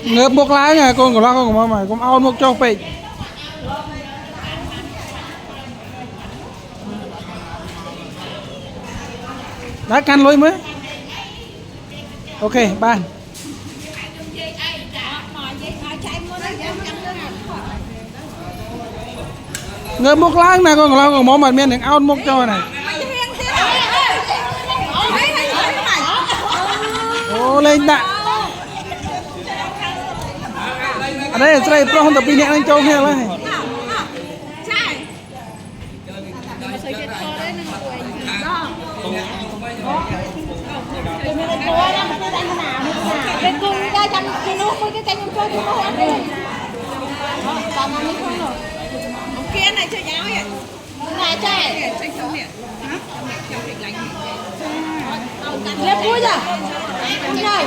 ngợp một lái nha con của lo con của mày cũng ao một cho bị đã căn lối mới ok ban ngợp một lái nè con của lo con món mà miên đừng ao một cho này ô lên tạ ở đây là pro không tập pin nhẹ lên châu nghe lấy cái cung ra chăm cái nước với cái canh chơi cái nước ăn đi còn ăn không rồi kia này chơi giáo vậy này chơi chơi sống miệng hả miệng lạnh lép vui rồi này